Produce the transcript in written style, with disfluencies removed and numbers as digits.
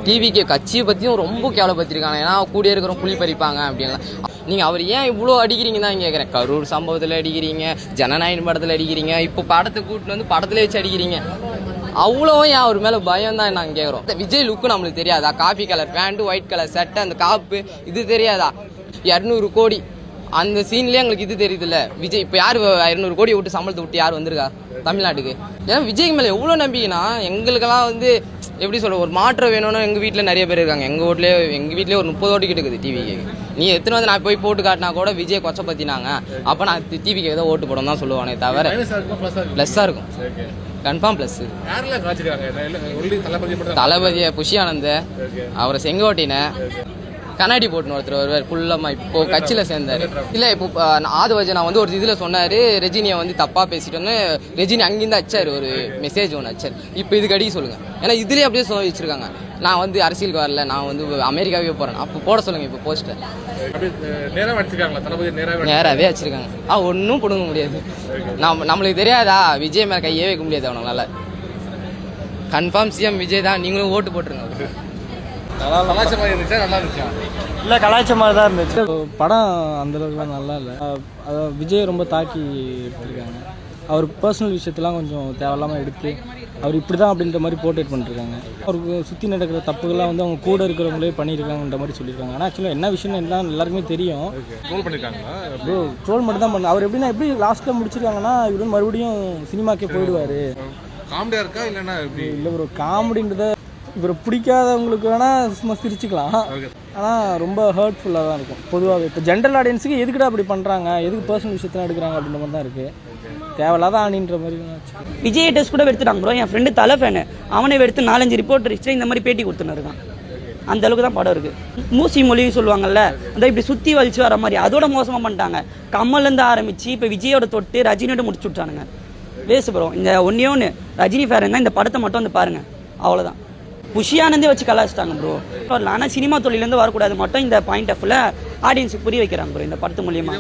டிவிக்கு கட்சியை பற்றியும் ரொம்ப கேவலப்படுத்திருக்காங்க. ஏன்னா கூடிய இருக்கிற புலி பறிப்பாங்க அப்படின்லாம். நீங்கள் அவர் ஏன் இவ்வளோ அடிக்கிறீங்க தான் கேட்குறேன். கரூர் சம்பவத்தில் அடிக்கிறீங்க, ஜனநாயகன் படத்தில் அடிக்கிறீங்க, இப்போ படத்தை கூட்டிட்டு வந்து படத்துல வச்சு அடிக்கிறீங்க. அவ்வளோவும் ஏன் அவர் மேலே பயம் தான் நாங்கள் கேட்குறோம். விஜய் லுக்கு நம்மளுக்கு தெரியாதா? Coffee colour pant, white colour சட்டை, அந்த காப்பு இது தெரியாதா? 200 கோடி அந்த சீன்லேயே எங்களுக்கு இது தெரியுதுல்ல. விஜய் இப்போ யார் 200 கோடி விட்டு சம்பளத்தை விட்டு யார் வந்திருக்கா தமிழ்நாட்டுக்கு? ஏன்னா விஜய்க்கு மேலே எவ்வளோ நம்பிக்கைனா எங்களுக்கெல்லாம் வந்து எப்படி சொல்ற ஒரு மாற்றம் வேணும்னு எங்கள் வீட்டில் நிறைய பேர் இருக்காங்க. எங்கள் வீட்லேயே ஒரு 30 ஓட்டு கிட்ட இருக்குது டிவிக்கு. நீ எத்தனை வந்து நான் போய் போட்டு காட்டினா கூட விஜய் கொச்சை பற்றினாங்க. அப்போ நான் டிவிக்கு ஏதோ ஓட்டு போடணும் தான் சொல்லுவானே தவிர ப்ளஸ்ஸாக இருக்கும். Confirm plus. தளபதியை புஷி ஆனந்த், அவரை செங்கோட்டின கண்ணாடி போட்டுன்னு ஒருத்தர் வருவார் ஃபுல்லமா. இப்போ கட்சியில சேர்ந்தாரு இல்ல. இப்போ ஆதவஜனா வந்து ஒரு இதுல சொன்னாரு ரஜினியை வந்து தப்பா பேசிட்டோன்னு. ரஜினி அங்கிருந்து அச்சாரு ஒரு மெசேஜ் ஒன்று அச்சாரு. இப்போ இதுக்கு அடிக்க சொல்லுங்க. ஏன்னா இதுலயே அப்படியே சொல்லி வச்சிருக்காங்க, நான் வந்து அரசியலுக்கு வரல, நான் வந்து அமெரிக்காவே போறேன். அப்போ போட சொல்லுங்க. இப்போ போஸ்டர் நேராவே வச்சிருக்காங்க. ஒன்றும் பிடுங்க முடியாது. நம்மளுக்கு தெரியாதா? விஜய் மேல கையே வைக்க முடியாது அவனால. கன்ஃபார்ம் சிஎம் விஜய் தான். நீங்களும் ஓட்டு போட்டுருங்க. இல்லை கலாய்ச்சமாக தான் இருந்துச்சு. படம் அந்தளவுக்குலாம் நல்லா இல்லை. அதாவது விஜய் ரொம்ப தாக்கி எடுத்துருக்காங்க. அவர் பர்சனல் விஷயத்தெல்லாம் கொஞ்சம் தேவையில்லாமல் எடுத்து அவர் இப்படி தான் அப்படின்ற மாதிரி போர்ட்ரேட் பண்ணிருக்காங்க. அவருக்கு சுற்றி நடக்கிற தப்புகள்லாம் வந்து அவங்க கூட இருக்கிறவங்களே பண்ணியிருக்காங்கன்ற மாதிரி சொல்லியிருக்காங்க. ஆனால் ஆக்சுவலாக என்ன விஷயம் எல்லாம் எல்லாருக்குமே தெரியும். ட்ரோல் மட்டும் தான் பண்ண. அவர் எப்படின்னா எப்படி லாஸ்ட்டில் முடிச்சிருக்காங்கன்னா இவரு மறுபடியும் சினிமாக்கே போயிடுவார். காமெடியாக இருக்கா இல்லைன்னா இல்லை ஒரு காமெடின்றத இவரை பிடிக்காதவங்களுக்கு வேணால் சும்மா சிரிச்சுக்கலாம். ஆனால் ரொம்ப ஹர்ட்ஃபுல்லாக தான் இருக்கும் பொதுவாக. இப்போ ஜென்ரல் ஆடியன்ஸுக்கு எதுக்குடா அப்படி பண்ணுறாங்க, எதுக்கு பர்சனல் விஷயத்தில் எடுக்கிறாங்க அப்படின்ற மாதிரி தான் இருக்குது. தேவையில்லாத ஆணின்ற மாதிரி. விஜய் டெஸ்ட் கூட எடுத்துட்டாங்க ப்ரோ. என் ஃப்ரெண்டு தலை ஃபேனு, அவனே எடுத்து 4-5 ரிப்போர்ட் இந்த மாதிரி பேட்டி கொடுத்துன்னு இருக்கான். அந்த அளவுக்கு தான் படம் இருக்குது. மூசி மொழி சொல்லுவாங்கல்ல, அந்த இப்படி சுற்றி வலிச்சு வர மாதிரி அதோட மோசமாக பண்ணிட்டாங்க. கமல்லேருந்து ஆரம்பித்து இப்போ விஜயோட தொட்டு ரஜினியோட முடிச்சு விட்டானுங்க. Waste bro. இந்த ஒன்று ரஜினி ஃபேருங்க இந்த படத்தை மட்டும் வந்து பாருங்கள், அவ்வளோதான். புஷியானந்தே வச்சு கலாச்சிட்டாங்க ப்ரோ. ஆனால் சினிமா தொழிலேருந்து வரக்கூடாது மட்டும் இந்த பாயிண்ட் ஆஃப்ல ஆடியன்ஸுக்கு புரிய வைக்கிறாங்க ப்ரோ இந்த படத்து மூலியமாக.